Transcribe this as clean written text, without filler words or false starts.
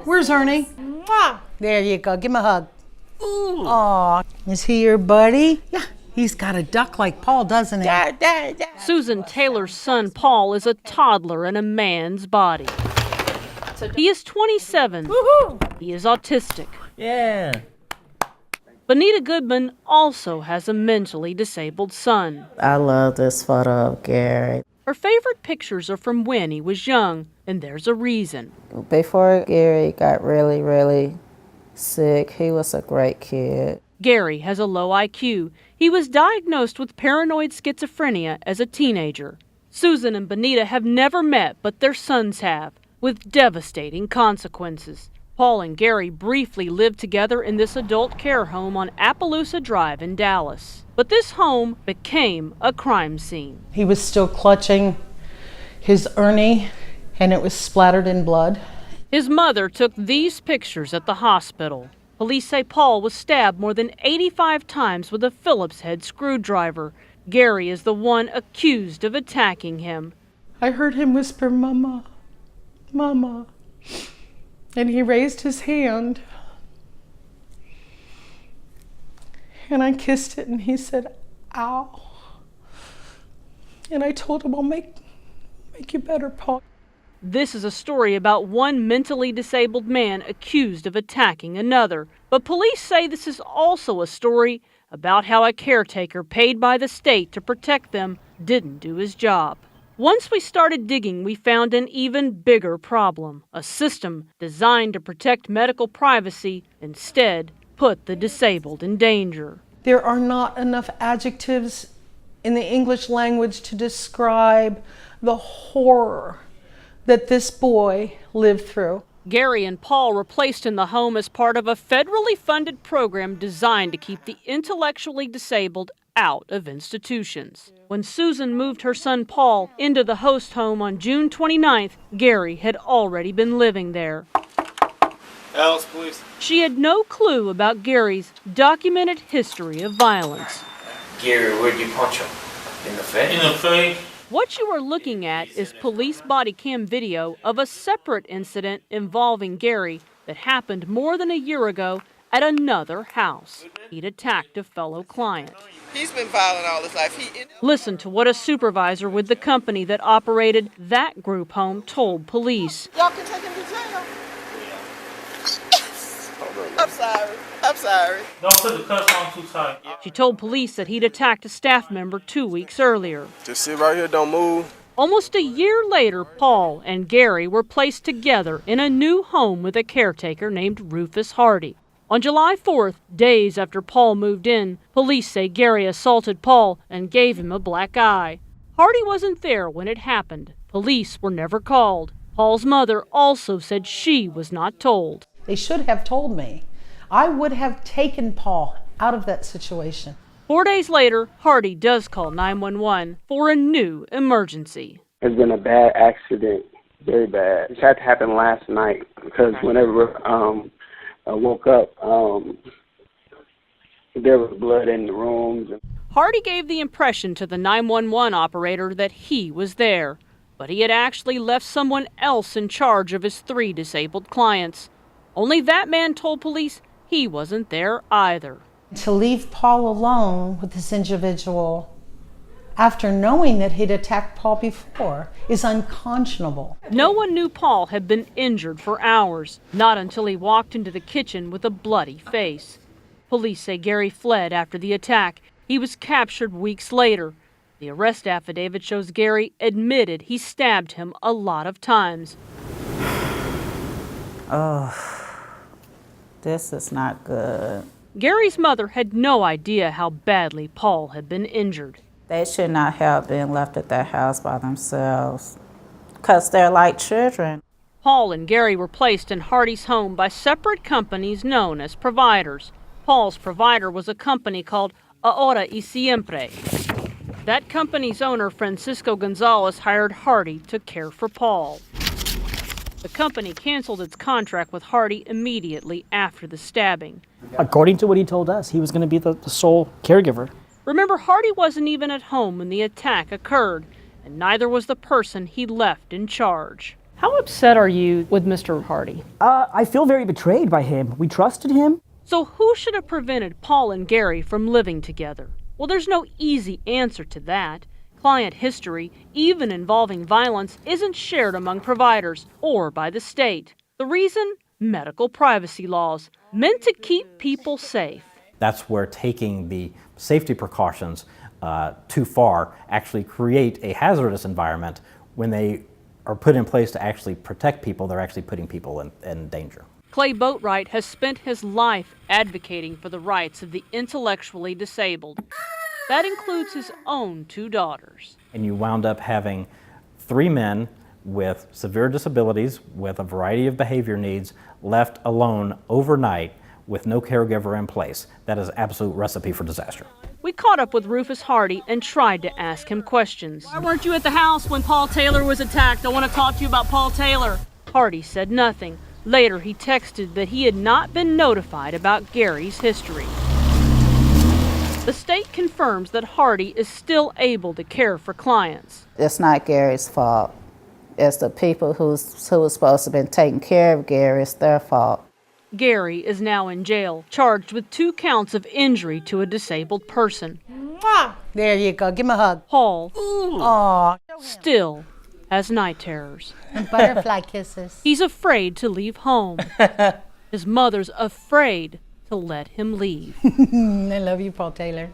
Where's Ernie? Mwah. There you go. Give him a hug. Ooh. Aw. Is he your buddy? Yeah. He's got a duck like Paul, doesn't he? Susan Taylor's son, Paul, is a toddler in a man's body. He is 27. Woo-hoo. He is autistic. Yeah. Bonita Goodman also has a mentally disabled son. I love this photo of Gary. Her favorite pictures are from when he was young, and there's a reason. Before Gary got really sick, he was a great kid. Gary has a low IQ. He was diagnosed with paranoid schizophrenia as a teenager. Susan and Bonita have never met, but their sons have, with devastating consequences. Paul and Gary briefly lived together in this adult care home on Appaloosa Drive in Dallas. But this home became a crime scene. He was still clutching his Ernie, and it was splattered in blood. His mother took these pictures at the hospital. Police say Paul was stabbed more than 85 times with a Phillips head screwdriver. Gary is the one accused of attacking him. I heard him whisper, "Mama, Mama." And he raised his hand. And I kissed it, and he said, "Ow." And I told him, "I'll make you better, Paul." This is a story about one mentally disabled man accused of attacking another. But police say this is also a story about how a caretaker paid by the state to protect them didn't do his job. Once we started digging, we found an even bigger problem. A system designed to protect medical privacy instead put the disabled in danger. There are not enough adjectives in the English language to describe the horror that this boy lived through. Gary and Paul were placed in the home as part of a federally funded program designed to keep the intellectually disabled out of institutions. When Susan moved her son Paul into the host home on June 29th, Gary had already been living there. Alice, please. She had no clue about Gary's documented history of violence. Gary, where'd you punch him? In the face? In the face. What you are looking at is police body cam video of a separate incident involving Gary that happened more than a year ago at another house. He'd attacked a fellow client. He's been violent all his life. Listen to what a supervisor with the company that operated that group home told police. Y'all can take him to jail. I'm sorry. Don't put the cuffs on too tight. She told police that he'd attacked a staff member 2 weeks earlier. Just sit right here, don't move. Almost a year later, Paul and Gary were placed together in a new home with a caretaker named Rufus Hardy. On July 4th, days after Paul moved in, police say Gary assaulted Paul and gave him a black eye. Hardy wasn't there when it happened. Police were never called. Paul's mother also said she was not told. They should have told me. I would have taken Paul out of that situation. 4 days later, Hardy does call 911 for a new emergency. It's been a bad accident, very bad. It had to happen last night because whenever I woke up, there was blood in the rooms. Hardy gave the impression to the 911 operator that he was there, but he had actually left someone else in charge of his 3 disabled clients. Only that man told police he wasn't there either. To leave Paul alone with this individual after knowing that he'd attacked Paul before is unconscionable. No one knew Paul had been injured for hours, not until he walked into the kitchen with a bloody face. Police say Gary fled after the attack. He was captured weeks later. The arrest affidavit shows Gary admitted he stabbed him a lot of times. Oh, this is not good. Gary's mother had no idea how badly Paul had been injured. They should not have been left at that house by themselves, because they're like children. Paul and Gary were placed in Hardy's home by separate companies known as providers. Paul's provider was a company called Ahora y Siempre. That company's owner, Francisco Gonzalez, hired Hardy to care for Paul. The company canceled its contract with Hardy immediately after the stabbing. According to what he told us, he was going to be the sole caregiver. Remember, Hardy wasn't even at home when the attack occurred, and neither was the person he left in charge. How upset are you with Mr. Hardy? I feel very betrayed by him. We trusted him. So who should have prevented Paul and Gary from living together? Well, there's no easy answer to that. Client history, even involving violence, isn't shared among providers or by the state. The reason? Medical privacy laws, meant to keep people safe. That's where taking the safety precautions too far actually create a hazardous environment. When they are put in place to actually protect people, they're actually putting people in danger. Clay Boatwright has spent his life advocating for the rights of the intellectually disabled. That includes his own 2 daughters. And you wound up having 3 men with severe disabilities, with a variety of behavior needs, left alone overnight with no caregiver in place. That is an absolute recipe for disaster. We caught up with Rufus Hardy and tried to ask him questions. Why weren't you at the house when Paul Taylor was attacked? I want to talk to you about Paul Taylor. Hardy said nothing. Later, he texted that he had not been notified about Gary's history. The state confirms that Hardy is still able to care for clients. It's not Gary's fault. It's the people who was supposed to have been taking care of Gary. It's their fault. Gary is now in jail, charged with 2 counts of injury to a disabled person. Mwah! There you go. Give him a hug. Paul Aw. still has night terrors. And butterfly kisses. He's afraid to leave home. His mother's afraid to let him leave. I love you, Paul Taylor.